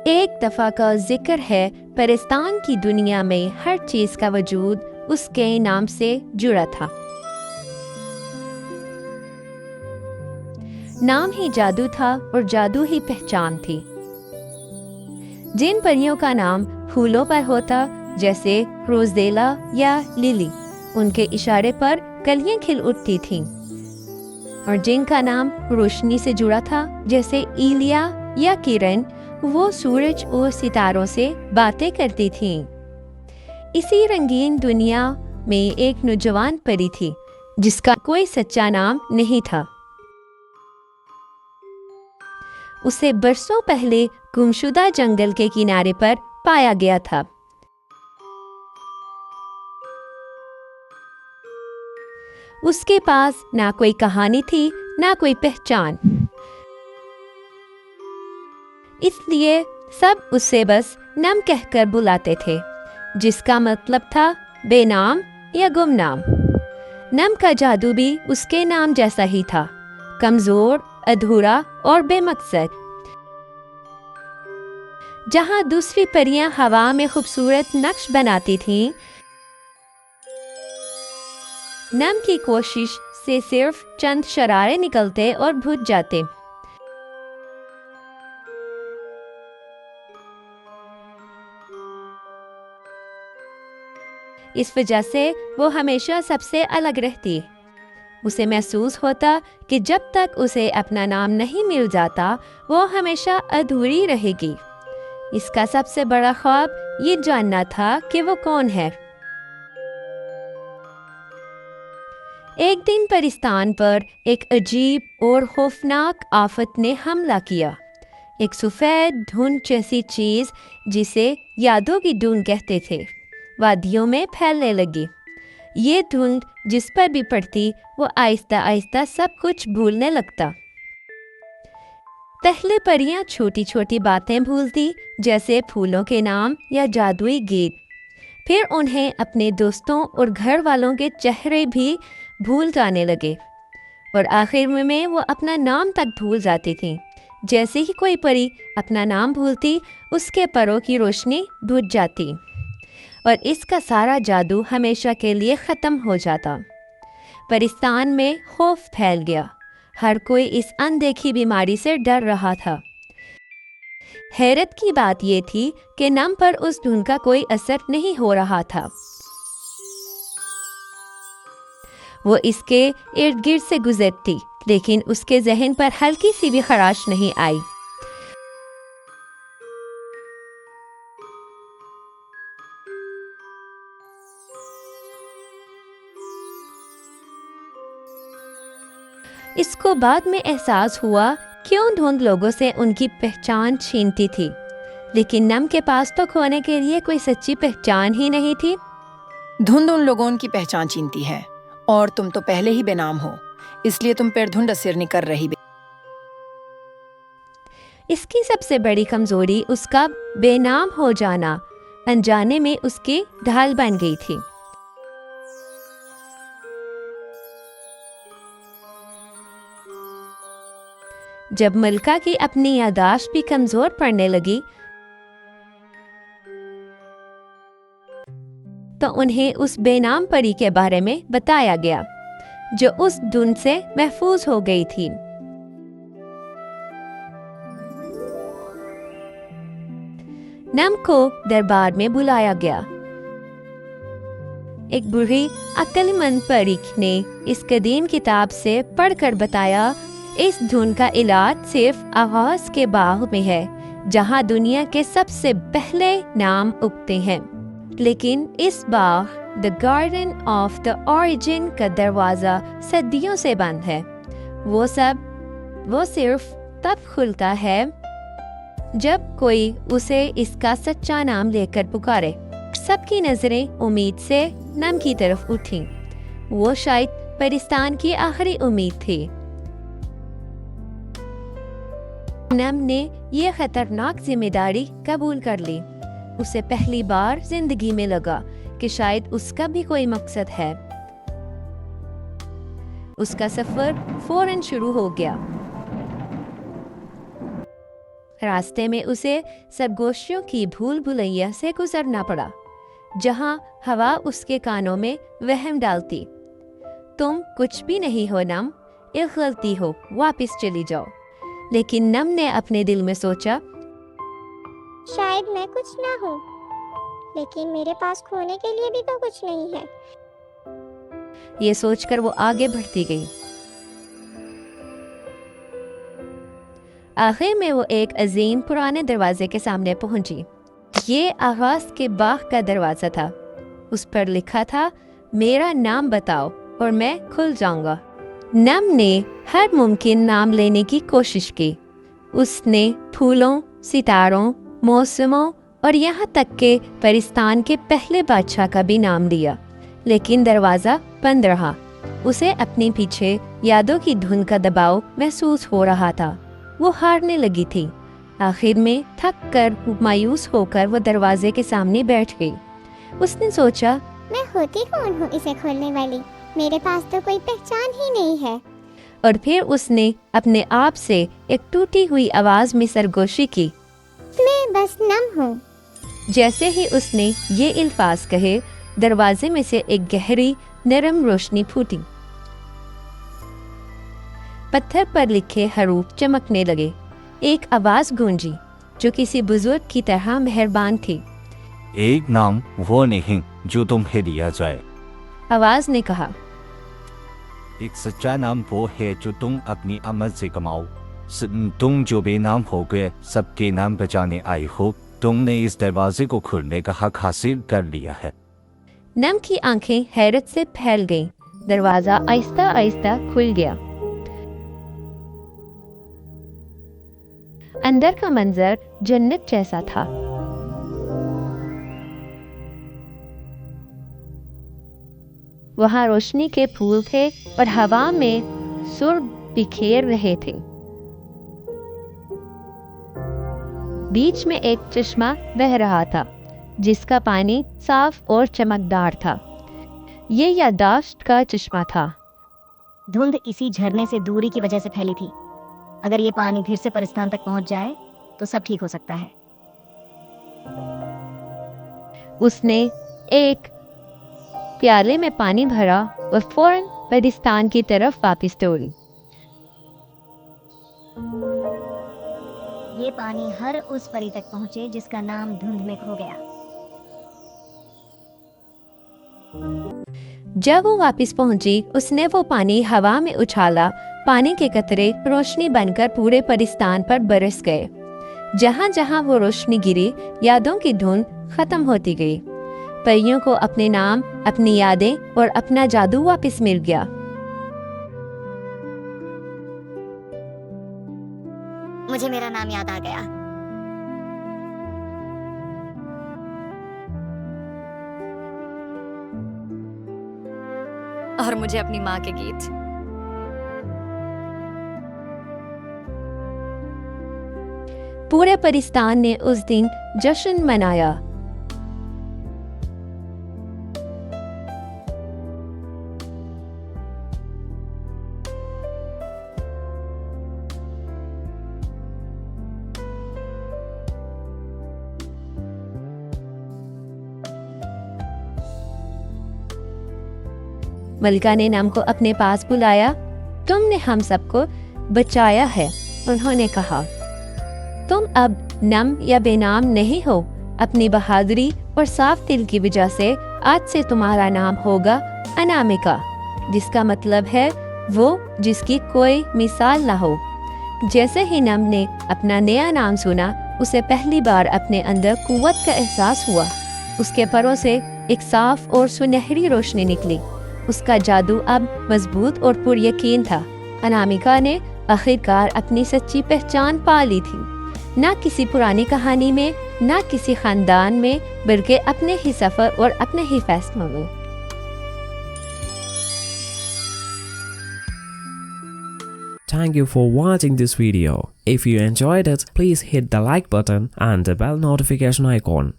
एक दफा का जिक्र है, परिस्तान की दुनिया में हर चीज का वजूद उसके नाम से जुड़ा था। नाम ही जादू था और जादू ही पहचान थी। जिन परियों का नाम फूलों पर होता, जैसे रोजेला या लिली, उनके इशारे पर कलियां खिल उठती थीं। और जिनका नाम रोशनी से जुड़ा था, जैसे इलिया या किरण, वो सूरज और सितारों से बातें करती थीं। इसी रंगीन दुनिया में एक नौजवान परी थी जिसका कोई सच्चा नाम नहीं था। उसे बरसों पहले गुमशुदा जंगल के किनारे पर पाया गया था। उसके पास ना कोई कहानी थी, ना कोई पहचान। इसलिए सब उसे बस नम कहकर बुलाते थे, जिसका मतलब था बेनाम या गुमनाम। नम का जादू भी उसके नाम जैसा ही था, कमजोर, अधूरा और बेमकसद। जहां दूसरी परियां हवा में खूबसूरत नक्श बनाती थीं, नम की कोशिश से सिर्फ चंद शरारे निकलते और बुझ जाते। इस वजह से वो हमेशा सबसे अलग रहती। उसे महसूस होता कि जब तक उसे अपना नाम नहीं मिल जाता, वो हमेशा अधूरी रहेगी। इसका सबसे बड़ा ख्वाब ये जानना था कि वो कौन है। एक दिन परिस्तान पर एक अजीब और खौफनाक आफत ने हमला किया। एक सफ़ेद धुंध जैसी चीज़, जिसे यादों की धुंध कहते थे, वादियों में फैलने लगी। ये धुंध जिस पर भी पड़ती, वो आहिस्ता आहिस्ता सब कुछ भूलने लगता। पहले परियां छोटी छोटी बातें भूलती, जैसे फूलों के नाम या जादुई गीत। फिर उन्हें अपने दोस्तों और घर वालों के चेहरे भी भूल जाने लगे, और आखिर में वो अपना नाम तक भूल जाती थी। जैसे ही कोई परी अपना नाम भूलती, उसके परों की रोशनी बुझ जाती और इसका सारा जादू हमेशा के लिए ख़त्म हो जाता। परिस्तान में खौफ फैल गया। हर कोई इस अनदेखी बीमारी से डर रहा था। हैरत की बात यह थी कि नम पर उस धुन का कोई असर नहीं हो रहा था। वो इसके इर्द गिर्द से गुजरती, लेकिन उसके जहन पर हल्की सी भी खराश नहीं आई। इसको बाद में एहसास हुआ क्यों धुंध लोगों से उनकी पहचान छीनती थी, लेकिन नम के पास तो खोने के लिए कोई सच्ची पहचान ही नहीं थी। धुंध उन लोगों की पहचान छीनती है, और तुम तो पहले ही बेनाम हो, इसलिए तुम पर धुंध असर नहीं कर रही। इसकी सबसे बड़ी कमजोरी उसका बेनाम हो जाना अनजाने में उसकी ढाल बन गई थी। जब मलका की अपनी यादाश्त भी कमजोर पड़ने लगी, तो उन्हें उस बेनाम परी के बारे में बताया गया, जो उस धुन से महफूज हो गई थी। नम को दरबार में बुलाया गया। एक बूढ़ी अक्लमंद परी ने इस कदीम किताब से पढ़कर बताया, इस धुन का इलाज सिर्फ आगाज के बाग में है, जहां दुनिया के सबसे पहले नाम उगते हैं। लेकिन इस बाग, the garden of the origin का दरवाजा सदियों से बंद है। वो सिर्फ तब खुलता है जब कोई उसे इसका सच्चा नाम लेकर पुकारे। सबकी नजरें उम्मीद से नम की तरफ उठी। वो शायद परिस्तान की आखिरी उम्मीद थी। नम ने यह खतरनाक जिम्मेदारी कबूल कर ली। उसे पहली बार जिंदगी में लगा कि शायद उसका भी कोई मकसद है। उसका सफर फौरन शुरू हो गया। रास्ते में उसे सरगोशियों की भूल भुलैया से गुजरना पड़ा, जहाँ हवा उसके कानों में वहम डालती। तुम कुछ भी नहीं हो नम, एक गलती हो, वापस चली जाओ। लेकिन नम ने अपने दिल में सोचा, शायद मैं कुछ ना हूँ, लेकिन मेरे पास खोने के लिए भी तो कुछ नहीं है। ये सोचकर वो आगे बढ़ती गई। आखिर में वो एक अजीम पुराने दरवाजे के सामने पहुंची। ये आगाज के बाग का दरवाजा था। उस पर लिखा था, मेरा नाम बताओ और मैं खुल जाऊंगा। नम ने हर मुमकिन नाम लेने की कोशिश की। उसने फूलों, सितारों, मौसमों और यहाँ तक के परिस्तान के पहले बादशाह का भी नाम लिया, लेकिन दरवाज़ा बंद रहा। उसे अपने पीछे यादों की धुन का दबाव महसूस हो रहा था। वो हारने लगी थी। आखिर में थक कर मायूस होकर वो दरवाजे के सामने बैठ गई। उसने सोचा, मैं होती कौन हूँ इसे खोलने वाली? मेरे पास तो कोई पहचान ही नहीं है। और फिर उसने अपने आप से एक टूटी हुई आवाज में सरगोशी की, मैं बस नम हूँ। जैसे ही उसने ये अल्फाज कहे, दरवाजे में से एक गहरी नरम रोशनी फूटी। पत्थर पर लिखे हरूफ चमकने लगे। एक आवाज गूंजी जो किसी बुजुर्ग की तरह मेहरबान थी। एक नाम वो नहीं जो तुम्हें दिया जाए। आवाज ने कहा, एक सच्चा नाम वो है जो तुम अपनी अमल से कमाओ। तुम जो बेनाम हो गए, सबके नाम बचाने आई हो। तुमने इस दरवाजे को खोलने का हक हासिल कर लिया है। नम की आंखें हैरत से फैल गईं। दरवाजा आहिस्ता आहिस्ता खुल गया। अंदर का मंजर जन्नत जैसा था। वहां रोशनी के फूल थे और हवा में सुर बिखेर रहे थे। बीच में एक चश्मा बह रहा था, जिसका पानी साफ और चमकदार था। ये याददाश्त का चश्मा था। धुंध इसी झरने से दूरी की वजह से फैली थी। अगर ये पानी फिर से परिस्थान तक पहुंच जाए तो सब ठीक हो सकता है। उसने एक प्याले में पानी भरा और फौरन परिस्थान की तरफ वापस दौड़ी। ये पानी हर उस परी तक पहुंचे जिसका नाम धुंध में खो गया। जब वो वापस पहुंची, उसने वो पानी हवा में उछाला। पानी के कतरे रोशनी बनकर पूरे परिस्थान पर बरस गए। जहां जहां वो रोशनी गिरी, यादों की धुन खत्म होती गई। परियों को अपने नाम, अपनी यादें और अपना जादू वापस मिल गया। मुझे मेरा नाम याद आ गया। और मुझे अपनी माँ के गीत। पूरे परिस्थान ने उस दिन जश्न मनाया। मलिका ने नम को अपने पास बुलाया। तुमने हम सबको बचाया है, उन्होंने कहा। तुम अब नम या बेनाम नहीं हो। अपनी बहादुरी और साफ दिल की वजह से आज से तुम्हारा नाम होगा अनामिका, जिसका मतलब है वो जिसकी कोई मिसाल ना हो। जैसे ही नम ने अपना नया नाम सुना, उसे पहली बार अपने अंदर कुव्वत का एहसास हुआ। उसके परों से एक साफ और सुनहरी रोशनी निकली। उसका जादू अब मजबूत और पुरयकीन था। अनामिका ने आखिरकार अपनी सच्ची पहचान पा ली थी, ना किसी पुरानी कहानी में, ना किसी खानदान में, बल्कि अपने ही सफर और अपने ही फैसलों में। Thank you for watching this video. If you enjoyed it, please hit the like button and the bell notification icon.